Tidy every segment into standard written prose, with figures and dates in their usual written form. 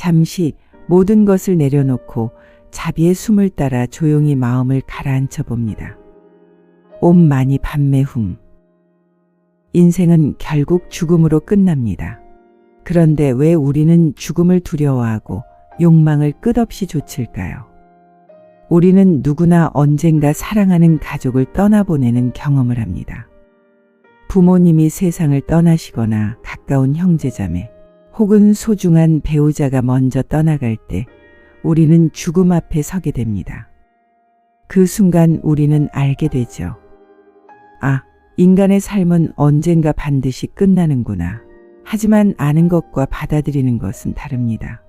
잠시 모든 것을 내려놓고 자비의 숨을 따라 조용히 마음을 가라앉혀 봅니다. 옴 마니 padme hum. 인생은 결국 죽음으로 끝납니다. 그런데 왜 우리는 죽음을 두려워하고 욕망을 끝없이 좇을까요? 우리는 누구나 언젠가 사랑하는 가족을 떠나보내는 경험을 합니다. 부모님이 세상을 떠나시거나 가까운 형제자매 혹은 소중한 배우자가 먼저 떠나갈 때 우리는 죽음 앞에 서게 됩니다. 그 순간 우리는 알게 되죠. 아, 인간의 삶은 언젠가 반드시 끝나는구나. 하지만 아는 것과 받아들이는 것은 다릅니다.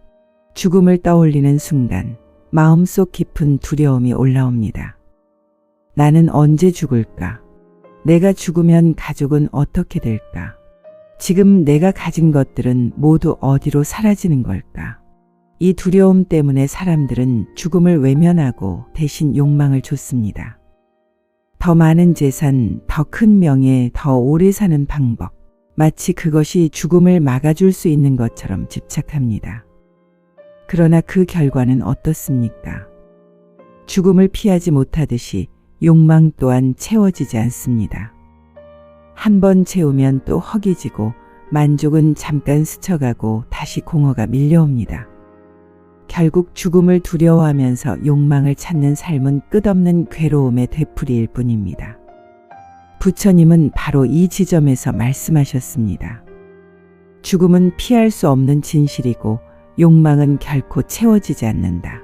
죽음을 떠올리는 순간 마음속 깊은 두려움이 올라옵니다. 나는 언제 죽을까? 내가 죽으면 가족은 어떻게 될까? 지금 내가 가진 것들은 모두 어디로 사라지는 걸까? 이 두려움 때문에 사람들은 죽음을 외면하고 대신 욕망을 좇습니다. 더 많은 재산, 더 큰 명예, 더 오래 사는 방법. 마치 그것이 죽음을 막아줄 수 있는 것처럼 집착합니다. 그러나 그 결과는 어떻습니까? 죽음을 피하지 못하듯이 욕망 또한 채워지지 않습니다. 한 번 채우면 또 허기지고 만족은 잠깐 스쳐가고 다시 공허가 밀려옵니다. 결국 죽음을 두려워하면서 욕망을 찾는 삶은 끝없는 괴로움의 되풀이일 뿐입니다. 부처님은 바로 이 지점에서 말씀하셨습니다. 죽음은 피할 수 없는 진실이고 욕망은 결코 채워지지 않는다.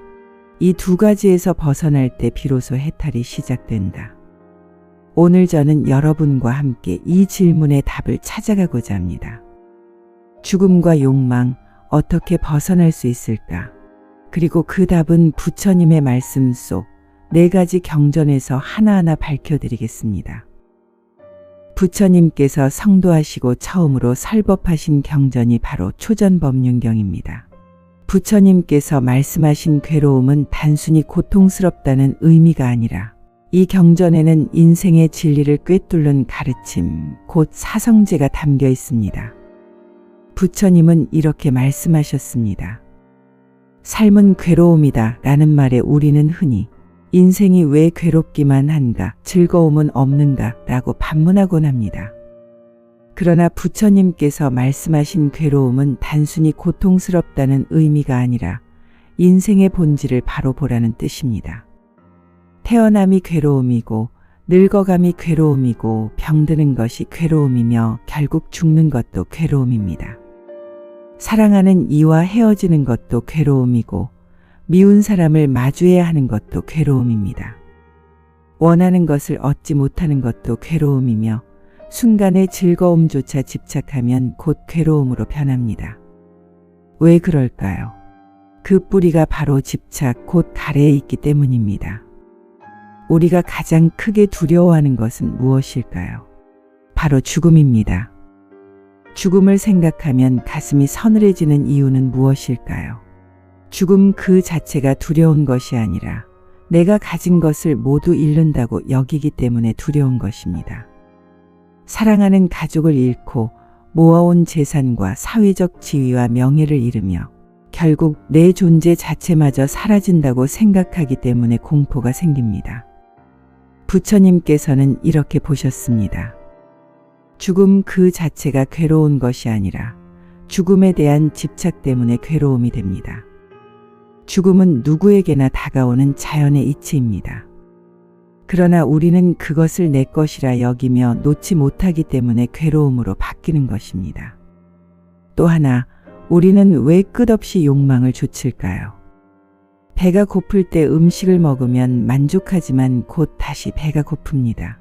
이 두 가지에서 벗어날 때 비로소 해탈이 시작된다. 오늘 저는 여러분과 함께 이 질문의 답을 찾아가고자 합니다. 죽음과 욕망, 어떻게 벗어날 수 있을까? 그리고 그 답은 부처님의 말씀 속 4가지 경전에서 하나하나 밝혀드리겠습니다. 부처님께서 성도하시고 처음으로 설법하신 경전이 바로 초전법륜경입니다. 부처님께서 말씀하신 괴로움은 단순히 고통스럽다는 의미가 아니라 이 경전에는 인생의 진리를 꿰뚫는 가르침, 곧 사성제가 담겨 있습니다. 부처님은 이렇게 말씀하셨습니다. 삶은 괴로움이다 라는 말에 우리는 흔히 인생이 왜 괴롭기만 한가, 즐거움은 없는가 라고 반문하곤 합니다. 그러나 부처님께서 말씀하신 괴로움은 단순히 고통스럽다는 의미가 아니라 인생의 본질을 바로 보라는 뜻입니다. 태어남이 괴로움이고 늙어감이 괴로움이고 병드는 것이 괴로움이며 결국 죽는 것도 괴로움입니다. 사랑하는 이와 헤어지는 것도 괴로움이고 미운 사람을 마주해야 하는 것도 괴로움입니다. 원하는 것을 얻지 못하는 것도 괴로움이며 순간의 즐거움조차 집착하면 곧 괴로움으로 변합니다. 왜 그럴까요? 그 뿌리가 바로 집착, 곧 가래에 있기 때문입니다. 우리가 가장 크게 두려워하는 것은 무엇일까요? 바로 죽음입니다. 죽음을 생각하면 가슴이 서늘해지는 이유는 무엇일까요? 죽음 그 자체가 두려운 것이 아니라 내가 가진 것을 모두 잃는다고 여기기 때문에 두려운 것입니다. 사랑하는 가족을 잃고 모아온 재산과 사회적 지위와 명예를 잃으며 결국 내 존재 자체마저 사라진다고 생각하기 때문에 공포가 생깁니다. 부처님께서는 이렇게 보셨습니다. 죽음 그 자체가 괴로운 것이 아니라 죽음에 대한 집착 때문에 괴로움이 됩니다. 죽음은 누구에게나 다가오는 자연의 이치입니다. 그러나 우리는 그것을 내 것이라 여기며 놓지 못하기 때문에 괴로움으로 바뀌는 것입니다. 또 하나, 우리는 왜 끝없이 욕망을 좇을까요? 배가 고플 때 음식을 먹으면 만족하지만 곧 다시 배가 고픕니다.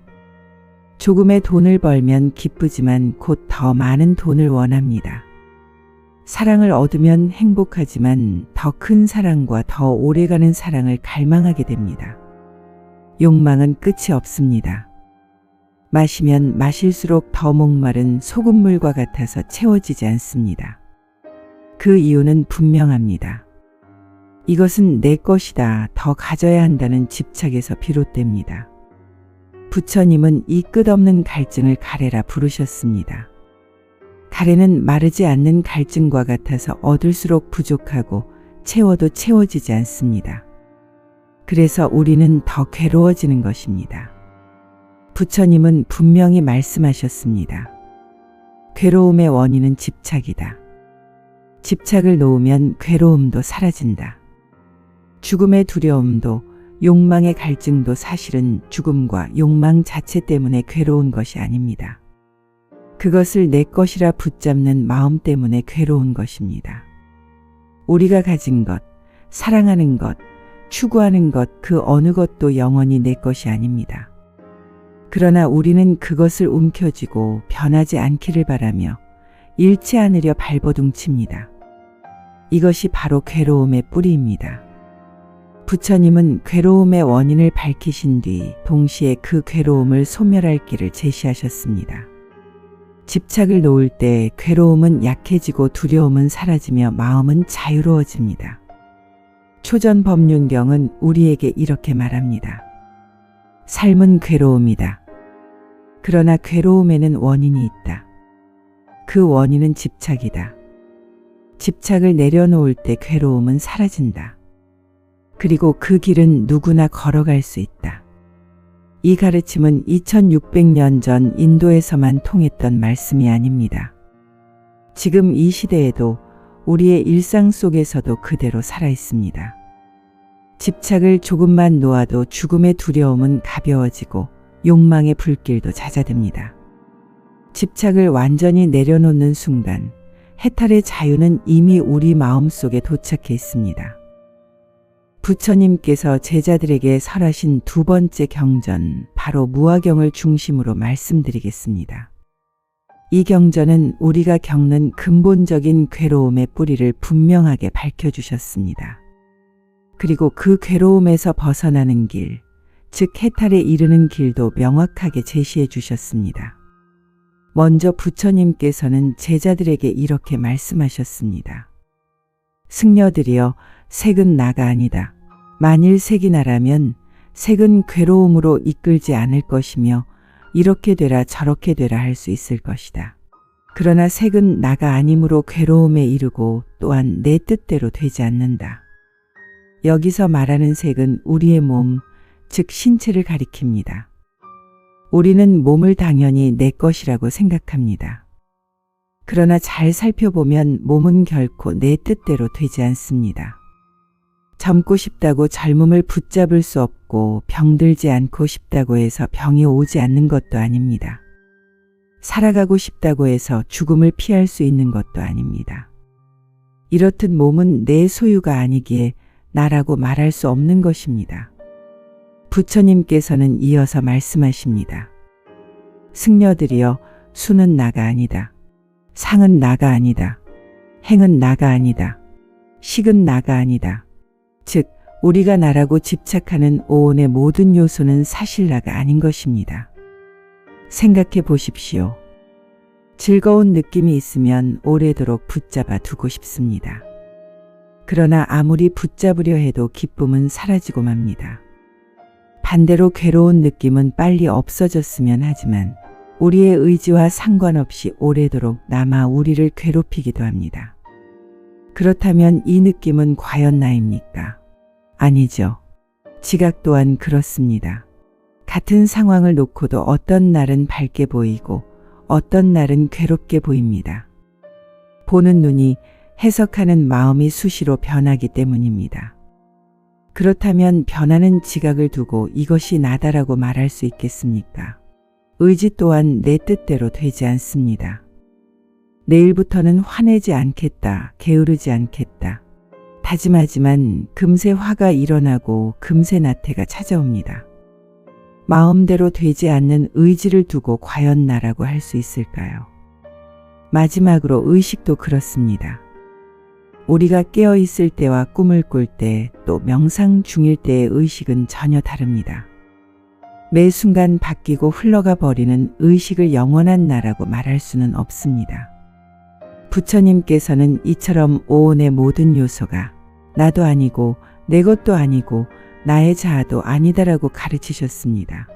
조금의 돈을 벌면 기쁘지만 곧 더 많은 돈을 원합니다. 사랑을 얻으면 행복하지만 더 큰 사랑과 더 오래가는 사랑을 갈망하게 됩니다. 욕망은 끝이 없습니다. 마시면 마실수록 더 목마른 소금물과 같아서 채워지지 않습니다. 그 이유는 분명합니다. 이것은 내 것이다, 더 가져야 한다는 집착에서 비롯됩니다. 부처님은 이 끝없는 갈증을 가래라 부르셨습니다. 가래는 마르지 않는 갈증과 같아서 얻을수록 부족하고 채워도 채워지지 않습니다. 그래서 우리는 더 괴로워지는 것입니다. 부처님은 분명히 말씀하셨습니다. 괴로움의 원인은 집착이다. 집착을 놓으면 괴로움도 사라진다. 죽음의 두려움도 욕망의 갈증도 사실은 죽음과 욕망 자체 때문에 괴로운 것이 아닙니다. 그것을 내 것이라 붙잡는 마음 때문에 괴로운 것입니다. 우리가 가진 것, 사랑하는 것, 추구하는 것, 그 어느 것도 영원히 내 것이 아닙니다. 그러나 우리는 그것을 움켜쥐고 변하지 않기를 바라며 잃지 않으려 발버둥칩니다. 이것이 바로 괴로움의 뿌리입니다. 부처님은 괴로움의 원인을 밝히신 뒤 동시에 그 괴로움을 소멸할 길을 제시하셨습니다. 집착을 놓을 때 괴로움은 약해지고 두려움은 사라지며 마음은 자유로워집니다. 초전 법륜경은 우리에게 이렇게 말합니다. 삶은 괴로움이다. 그러나 괴로움에는 원인이 있다. 그 원인은 집착이다. 집착을 내려놓을 때 괴로움은 사라진다. 그리고 그 길은 누구나 걸어갈 수 있다. 이 가르침은 2600년 전 인도에서만 통했던 말씀이 아닙니다. 지금 이 시대에도 우리의 일상 속에서도 그대로 살아 있습니다. 집착을 조금만 놓아도 죽음의 두려움은 가벼워지고 욕망의 불길도 잦아듭니다. 집착을 완전히 내려놓는 순간 해탈의 자유는 이미 우리 마음속에 도착해 있습니다. 부처님께서 제자들에게 설하신 두 번째 경전, 바로 무아경을 중심으로 말씀드리겠습니다. 이 경전은 우리가 겪는 근본적인 괴로움의 뿌리를 분명하게 밝혀주셨습니다. 그리고 그 괴로움에서 벗어나는 길, 즉 해탈에 이르는 길도 명확하게 제시해 주셨습니다. 먼저 부처님께서는 제자들에게 이렇게 말씀하셨습니다. 승려들이여, 색은 나가 아니다. 만일 색이 나라면 색은 괴로움으로 이끌지 않을 것이며 이렇게 되라 저렇게 되라 할 수 있을 것이다. 그러나 색은 나가 아님으로 괴로움에 이르고 또한 내 뜻대로 되지 않는다. 여기서 말하는 색은 우리의 몸, 즉 신체를 가리킵니다. 우리는 몸을 당연히 내 것이라고 생각합니다. 그러나 잘 살펴보면 몸은 결코 내 뜻대로 되지 않습니다. 젊고 싶다고 젊음을 붙잡을 수 없고 병들지 않고 싶다고 해서 병이 오지 않는 것도 아닙니다. 살아가고 싶다고 해서 죽음을 피할 수 있는 것도 아닙니다. 이렇듯 몸은 내 소유가 아니기에 나라고 말할 수 없는 것입니다. 부처님께서는 이어서 말씀하십니다. 승려들이여, 수는 나가 아니다. 상은 나가 아니다. 행은 나가 아니다. 식은 나가 아니다. 즉 우리가 나라고 집착하는 오온의 모든 요소는 사실 나가 아닌 것입니다. 생각해 보십시오. 즐거운 느낌이 있으면 오래도록 붙잡아 두고 싶습니다. 그러나 아무리 붙잡으려 해도 기쁨은 사라지고 맙니다. 반대로 괴로운 느낌은 빨리 없어졌으면 하지만 우리의 의지와 상관없이 오래도록 남아 우리를 괴롭히기도 합니다. 그렇다면 이 느낌은 과연 나입니까? 아니죠. 지각 또한 그렇습니다. 같은 상황을 놓고도 어떤 날은 밝게 보이고 어떤 날은 괴롭게 보입니다. 보는 눈이, 해석하는 마음이 수시로 변하기 때문입니다. 그렇다면 변하는 지각을 두고 이것이 나다라고 말할 수 있겠습니까? 의지 또한 내 뜻대로 되지 않습니다. 내일부터는 화내지 않겠다, 게으르지 않겠다. 다짐하지만 금세 화가 일어나고 금세 나태가 찾아옵니다. 마음대로 되지 않는 의지를 두고 과연 나라고 할 수 있을까요? 마지막으로 의식도 그렇습니다. 우리가 깨어 있을 때와 꿈을 꿀 때, 또 명상 중일 때의 의식은 전혀 다릅니다. 매 순간 바뀌고 흘러가 버리는 의식을 영원한 나라고 말할 수는 없습니다. 부처님께서는 이처럼 오온의 모든 요소가 나도 아니고 내 것도 아니고 나의 자아도 아니다라고 가르치셨습니다.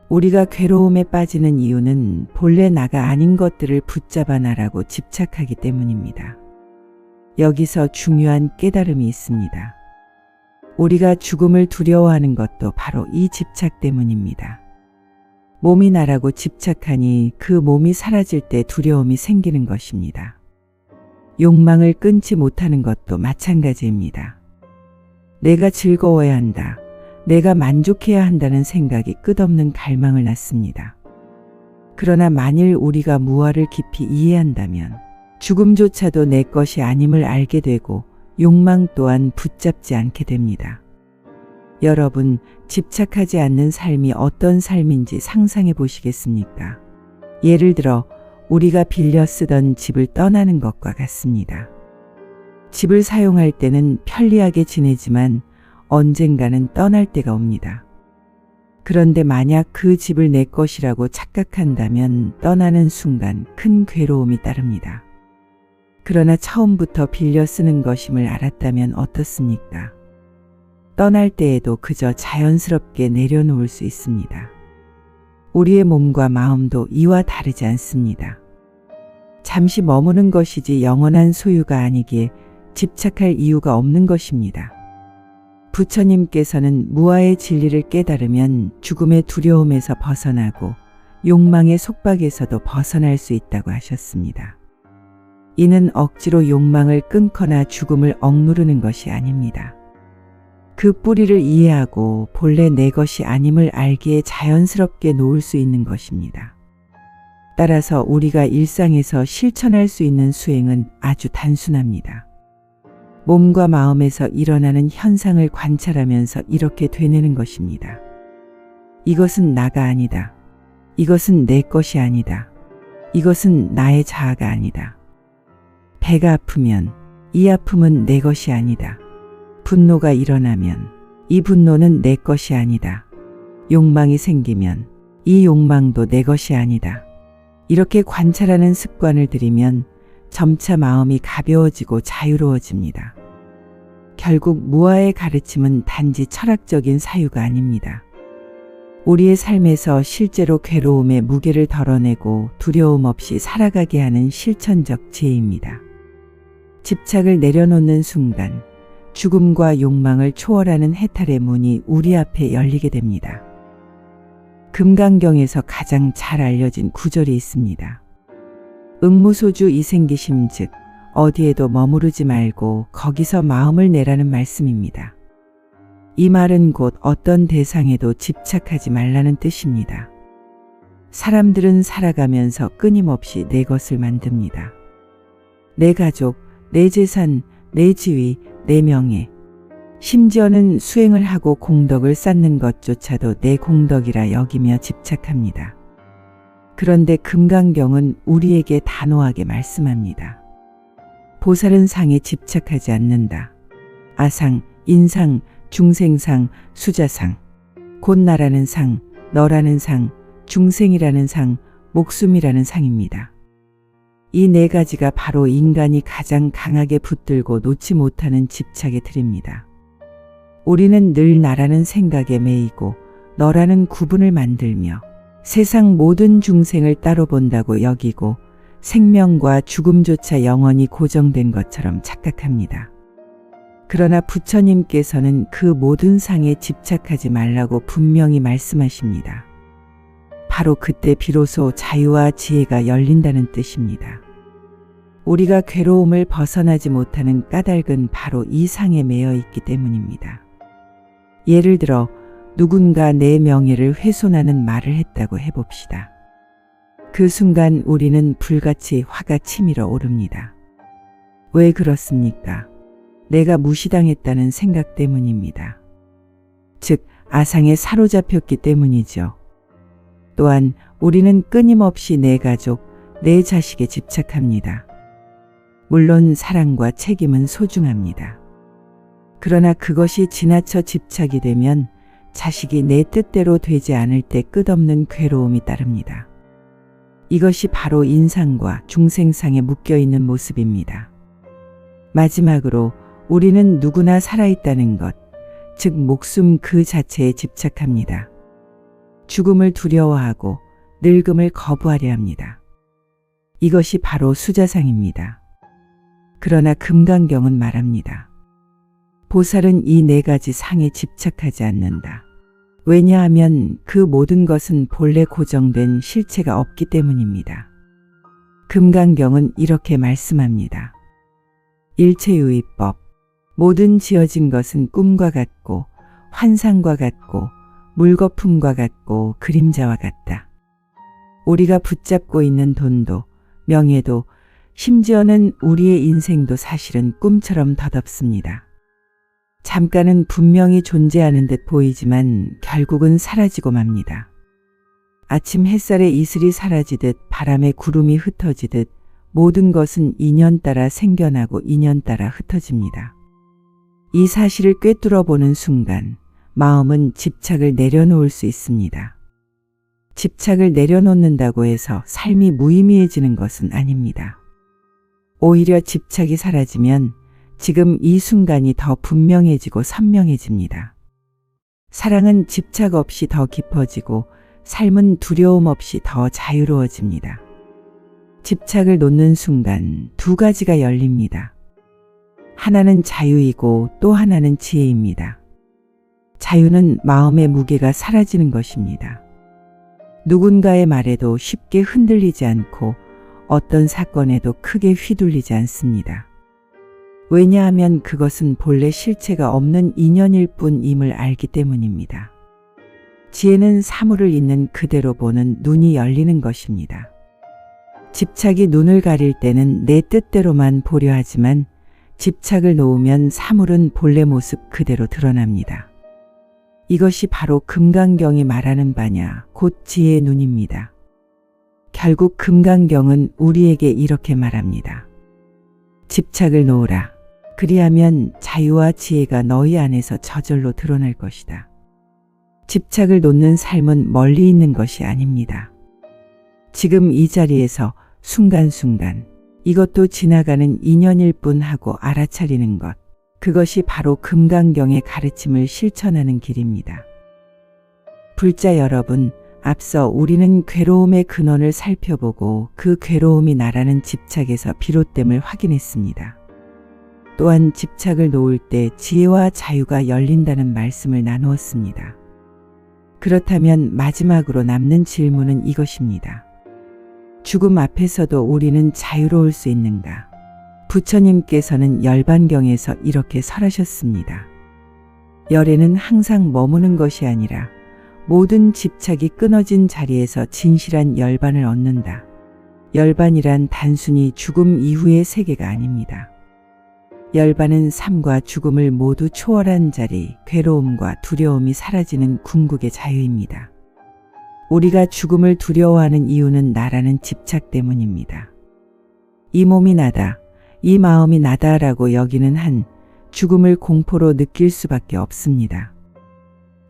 우리가 괴로움에 빠지는 이유는 본래 나가 아닌 것들을 붙잡아 나라고 집착하기 때문입니다. 여기서 중요한 깨달음이 있습니다. 우리가 죽음을 두려워하는 것도 바로 이 집착 때문입니다. 몸이 나라고 집착하니 그 몸이 사라질 때 두려움이 생기는 것입니다. 욕망을 끊지 못하는 것도 마찬가지입니다. 내가 즐거워야 한다. 내가 만족해야 한다는 생각이 끝없는 갈망을 낳습니다. 그러나 만일 우리가 무아를 깊이 이해한다면 죽음조차도 내 것이 아님을 알게 되고 욕망 또한 붙잡지 않게 됩니다. 여러분, 집착하지 않는 삶이 어떤 삶인지 상상해 보시겠습니까? 예를 들어 우리가 빌려 쓰던 집을 떠나는 것과 같습니다. 집을 사용할 때는 편리하게 지내지만 언젠가는 떠날 때가 옵니다. 그런데 만약 그 집을 내 것이라고 착각한다면 떠나는 순간 큰 괴로움이 따릅니다. 그러나 처음부터 빌려 쓰는 것임을 알았다면 어떻습니까? 떠날 때에도 그저 자연스럽게 내려놓을 수 있습니다. 우리의 몸과 마음도 이와 다르지 않습니다. 잠시 머무는 것이지 영원한 소유가 아니기에 집착할 이유가 없는 것입니다. 부처님께서는 무아의 진리를 깨달으면 죽음의 두려움에서 벗어나고 욕망의 속박에서도 벗어날 수 있다고 하셨습니다. 이는 억지로 욕망을 끊거나 죽음을 억누르는 것이 아닙니다. 그 뿌리를 이해하고 본래 내 것이 아님을 알기에 자연스럽게 놓을 수 있는 것입니다. 따라서 우리가 일상에서 실천할 수 있는 수행은 아주 단순합니다. 몸과 마음에서 일어나는 현상을 관찰하면서 이렇게 되뇌는 것입니다. 이것은 나가 아니다. 이것은 내 것이 아니다. 이것은 나의 자아가 아니다. 배가 아프면 이 아픔은 내 것이 아니다. 분노가 일어나면 이 분노는 내 것이 아니다. 욕망이 생기면 이 욕망도 내 것이 아니다. 이렇게 관찰하는 습관을 들이면 점차 마음이 가벼워지고 자유로워집니다. 결국 무아의 가르침은 단지 철학적인 사유가 아닙니다. 우리의 삶에서 실제로 괴로움의 무게를 덜어내고 두려움 없이 살아가게 하는 실천적 지혜입니다. 집착을 내려놓는 순간 죽음과 욕망을 초월하는 해탈의 문이 우리 앞에 열리게 됩니다. 금강경에서 가장 잘 알려진 구절이 있습니다. 응무소주 이생기심 즉 어디에도 머무르지 말고 거기서 마음을 내라는 말씀입니다. 이 말은 곧 어떤 대상에도 집착하지 말라는 뜻입니다. 사람들은 살아가면서 끊임없이 내 것을 만듭니다. 내 가족, 내 재산, 내 지위, 내 명예, 심지어는 수행을 하고 공덕을 쌓는 것조차도 내 공덕이라 여기며 집착합니다. 그런데 금강경은 우리에게 단호하게 말씀합니다. 보살은 상에 집착하지 않는다. 아상, 인상, 중생상, 수자상, 곧 나라는 상, 너라는 상, 중생이라는 상, 목숨이라는 상입니다. 이 네 가지가 바로 인간이 가장 강하게 붙들고 놓지 못하는 집착의 틀입니다. 우리는 늘 나라는 생각에 매이고 너라는 구분을 만들며 세상 모든 중생을 따로 본다고 여기고 생명과 죽음조차 영원히 고정된 것처럼 착각합니다. 그러나 부처님께서는 그 모든 상에 집착하지 말라고 분명히 말씀하십니다. 바로 그때 비로소 자유와 지혜가 열린다는 뜻입니다. 우리가 괴로움을 벗어나지 못하는 까닭은 바로 이 상에 매여 있기 때문입니다. 예를 들어 누군가 내 명예를 훼손하는 말을 했다고 해봅시다. 그 순간 우리는 불같이 화가 치밀어 오릅니다. 왜 그렇습니까? 내가 무시당했다는 생각 때문입니다. 즉, 아상에 사로잡혔기 때문이죠. 또한 우리는 끊임없이 내 가족, 내 자식에 집착합니다. 물론 사랑과 책임은 소중합니다. 그러나 그것이 지나쳐 집착이 되면 자식이 내 뜻대로 되지 않을 때 끝없는 괴로움이 따릅니다. 이것이 바로 인상과 중생상에 묶여있는 모습입니다. 마지막으로 우리는 누구나 살아있다는 것, 즉 목숨 그 자체에 집착합니다. 죽음을 두려워하고 늙음을 거부하려 합니다. 이것이 바로 수자상입니다. 그러나 금강경은 말합니다. 보살은 이 네 가지 상에 집착하지 않는다. 왜냐하면 그 모든 것은 본래 고정된 실체가 없기 때문입니다. 금강경은 이렇게 말씀합니다. 일체유의법. 모든 지어진 것은 꿈과 같고 환상과 같고 물거품과 같고 그림자와 같다. 우리가 붙잡고 있는 돈도 명예도 심지어는 우리의 인생도 사실은 꿈처럼 덧없습니다. 잠깐은 분명히 존재하는 듯 보이지만 결국은 사라지고 맙니다. 아침 햇살의 이슬이 사라지듯 바람에 구름이 흩어지듯 모든 것은 인연 따라 생겨나고 인연 따라 흩어집니다. 이 사실을 꿰뚫어 보는 순간 마음은 집착을 내려놓을 수 있습니다. 집착을 내려놓는다고 해서 삶이 무의미해지는 것은 아닙니다. 오히려 집착이 사라지면 지금 이 순간이 더 분명해지고 선명해집니다. 사랑은 집착 없이 더 깊어지고 삶은 두려움 없이 더 자유로워집니다. 집착을 놓는 순간 두 가지가 열립니다. 하나는 자유이고 또 하나는 지혜입니다. 자유는 마음의 무게가 사라지는 것입니다. 누군가의 말에도 쉽게 흔들리지 않고 어떤 사건에도 크게 휘둘리지 않습니다. 왜냐하면 그것은 본래 실체가 없는 인연일 뿐임을 알기 때문입니다. 지혜는 사물을 있는 그대로 보는 눈이 열리는 것입니다. 집착이 눈을 가릴 때는 내 뜻대로만 보려 하지만 집착을 놓으면 사물은 본래 모습 그대로 드러납니다. 이것이 바로 금강경이 말하는 바냐 곧 지혜의 눈입니다. 결국 금강경은 우리에게 이렇게 말합니다. 집착을 놓으라. 그리하면 자유와 지혜가 너희 안에서 저절로 드러날 것이다. 집착을 놓는 삶은 멀리 있는 것이 아닙니다. 지금 이 자리에서 순간순간 이것도 지나가는 인연일 뿐 하고 알아차리는 것. 그것이 바로 금강경의 가르침을 실천하는 길입니다. 불자 여러분, 앞서 우리는 괴로움의 근원을 살펴보고 그 괴로움이 나라는 집착에서 비롯됨을 확인했습니다. 또한 집착을 놓을 때 지혜와 자유가 열린다는 말씀을 나누었습니다. 그렇다면 마지막으로 남는 질문은 이것입니다. 죽음 앞에서도 우리는 자유로울 수 있는가? 부처님께서는 열반경에서 이렇게 설하셨습니다. 열에는 항상 머무는 것이 아니라 모든 집착이 끊어진 자리에서 진실한 열반을 얻는다. 열반이란 단순히 죽음 이후의 세계가 아닙니다. 열반은 삶과 죽음을 모두 초월한 자리, 괴로움과 두려움이 사라지는 궁극의 자유입니다. 우리가 죽음을 두려워하는 이유는 나라는 집착 때문입니다. 이 몸이 나다, 이 마음이 나다라고 여기는 한 죽음을 공포로 느낄 수밖에 없습니다.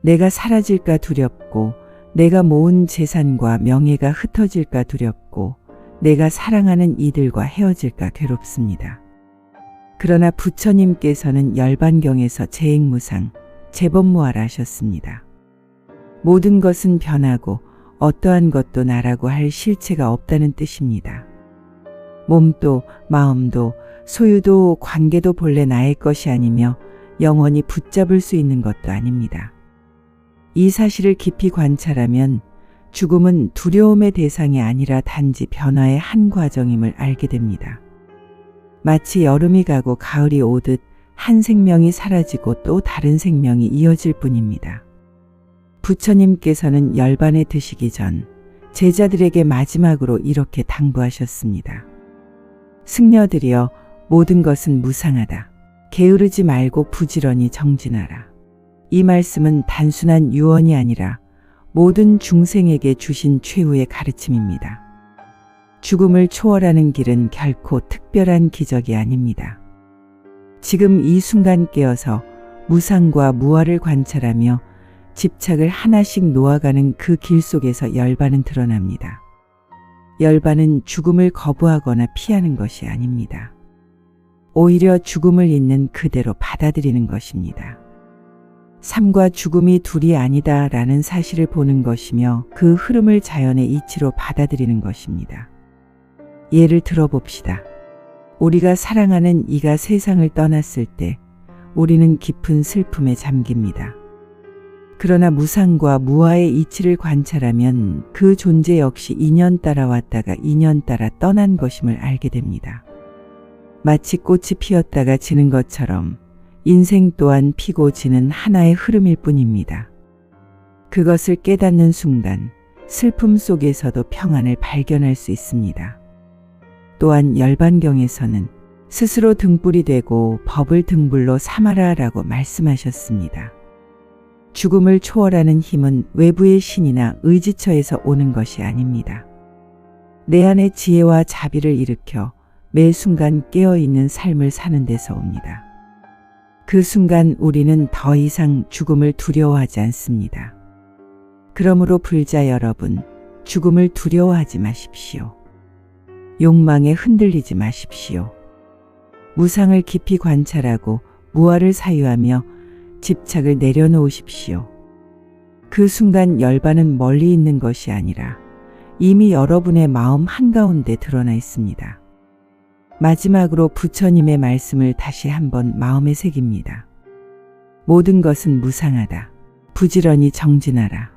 내가 사라질까 두렵고, 내가 모은 재산과 명예가 흩어질까 두렵고, 내가 사랑하는 이들과 헤어질까 괴롭습니다. 그러나 부처님께서는 열반경에서 재행무상, 재범무하라 하셨습니다. 모든 것은 변하고 어떠한 것도 나라고 할 실체가 없다는 뜻입니다. 몸도 마음도 소유도 관계도 본래 나의 것이 아니며 영원히 붙잡을 수 있는 것도 아닙니다. 이 사실을 깊이 관찰하면 죽음은 두려움의 대상이 아니라 단지 변화의 한 과정임을 알게 됩니다. 마치 여름이 가고 가을이 오듯 한 생명이 사라지고 또 다른 생명이 이어질 뿐입니다. 부처님께서는 열반에 드시기 전 제자들에게 마지막으로 이렇게 당부하셨습니다. 승려들이여, 모든 것은 무상하다. 게으르지 말고 부지런히 정진하라. 이 말씀은 단순한 유언이 아니라 모든 중생에게 주신 최후의 가르침입니다. 죽음을 초월하는 길은 결코 특별한 기적이 아닙니다. 지금 이 순간 깨어서 무상과 무아를 관찰하며 집착을 하나씩 놓아가는 그 길 속에서 열반은 드러납니다. 열반은 죽음을 거부하거나 피하는 것이 아닙니다. 오히려 죽음을 있는 그대로 받아들이는 것입니다. 삶과 죽음이 둘이 아니다라는 사실을 보는 것이며 그 흐름을 자연의 이치로 받아들이는 것입니다. 예를 들어봅시다. 우리가 사랑하는 이가 세상을 떠났을 때 우리는 깊은 슬픔에 잠깁니다. 그러나 무상과 무아의 이치를 관찰하면 그 존재 역시 인연 따라 왔다가 인연 따라 떠난 것임을 알게 됩니다. 마치 꽃이 피었다가 지는 것처럼 인생 또한 피고 지는 하나의 흐름일 뿐입니다. 그것을 깨닫는 순간 슬픔 속에서도 평안을 발견할 수 있습니다. 또한 열반경에서는 스스로 등불이 되고 법을 등불로 삼아라라고 말씀하셨습니다. 죽음을 초월하는 힘은 외부의 신이나 의지처에서 오는 것이 아닙니다. 내 안의 지혜와 자비를 일으켜 매 순간 깨어있는 삶을 사는 데서 옵니다. 그 순간 우리는 더 이상 죽음을 두려워하지 않습니다. 그러므로 불자 여러분, 죽음을 두려워하지 마십시오. 욕망에 흔들리지 마십시오. 무상을 깊이 관찰하고 무아를 사유하며 집착을 내려놓으십시오. 그 순간 열반은 멀리 있는 것이 아니라 이미 여러분의 마음 한가운데 드러나 있습니다. 마지막으로 부처님의 말씀을 다시 한번 마음에 새깁니다. 모든 것은 무상하다. 부지런히 정진하라.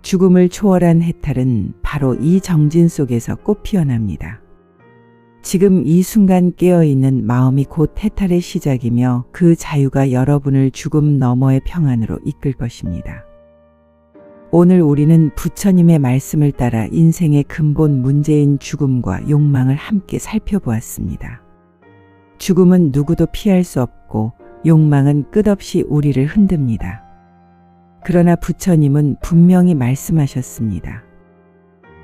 죽음을 초월한 해탈은 바로 이 정진 속에서 꽃 피어납니다. 지금 이 순간 깨어있는 마음이 곧 해탈의 시작이며 그 자유가 여러분을 죽음 너머의 평안으로 이끌 것입니다. 오늘 우리는 부처님의 말씀을 따라 인생의 근본 문제인 죽음과 욕망을 함께 살펴보았습니다. 죽음은 누구도 피할 수 없고 욕망은 끝없이 우리를 흔듭니다. 그러나 부처님은 분명히 말씀하셨습니다.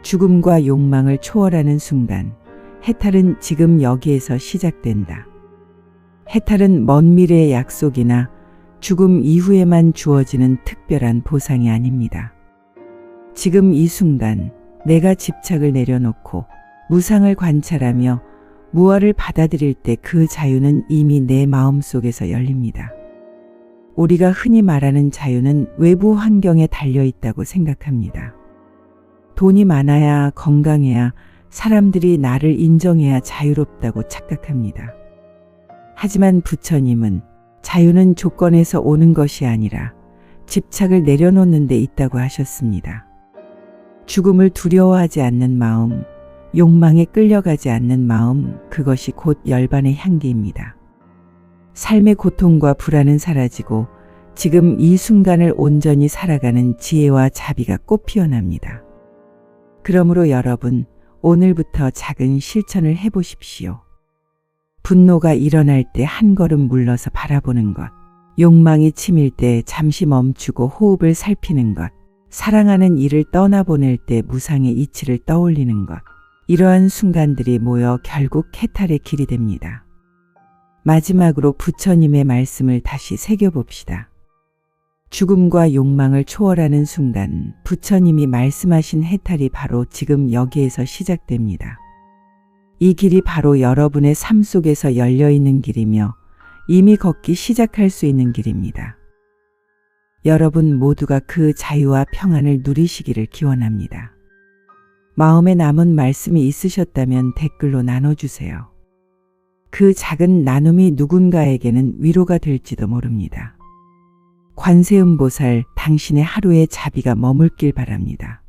죽음과 욕망을 초월하는 순간 해탈은 지금 여기에서 시작된다. 해탈은 먼 미래의 약속이나 죽음 이후에만 주어지는 특별한 보상이 아닙니다. 지금 이 순간 내가 집착을 내려놓고 무상을 관찰하며 무아를 받아들일 때 그 자유는 이미 내 마음속에서 열립니다. 우리가 흔히 말하는 자유는 외부 환경에 달려 있다고 생각합니다. 돈이 많아야, 건강해야, 사람들이 나를 인정해야 자유롭다고 착각합니다. 하지만 부처님은 자유는 조건에서 오는 것이 아니라 집착을 내려놓는 데 있다고 하셨습니다. 죽음을 두려워하지 않는 마음, 욕망에 끌려가지 않는 마음, 그것이 곧 열반의 향기입니다. 삶의 고통과 불안은 사라지고 지금 이 순간을 온전히 살아가는 지혜와 자비가 꽃 피어납니다. 그러므로 여러분, 오늘부터 작은 실천을 해보십시오. 분노가 일어날 때 한 걸음 물러서 바라보는 것, 욕망이 치밀 때 잠시 멈추고 호흡을 살피는 것, 사랑하는 이를 떠나보낼 때 무상의 이치를 떠올리는 것, 이러한 순간들이 모여 결국 해탈의 길이 됩니다. 마지막으로 부처님의 말씀을 다시 새겨봅시다. 죽음과 욕망을 초월하는 순간 부처님이 말씀하신 해탈이 바로 지금 여기에서 시작됩니다. 이 길이 바로 여러분의 삶 속에서 열려있는 길이며 이미 걷기 시작할 수 있는 길입니다. 여러분 모두가 그 자유와 평안을 누리시기를 기원합니다. 마음에 남은 말씀이 있으셨다면 댓글로 나눠주세요. 그 작은 나눔이 누군가에게는 위로가 될지도 모릅니다. 관세음보살, 당신의 하루에 자비가 머물길 바랍니다.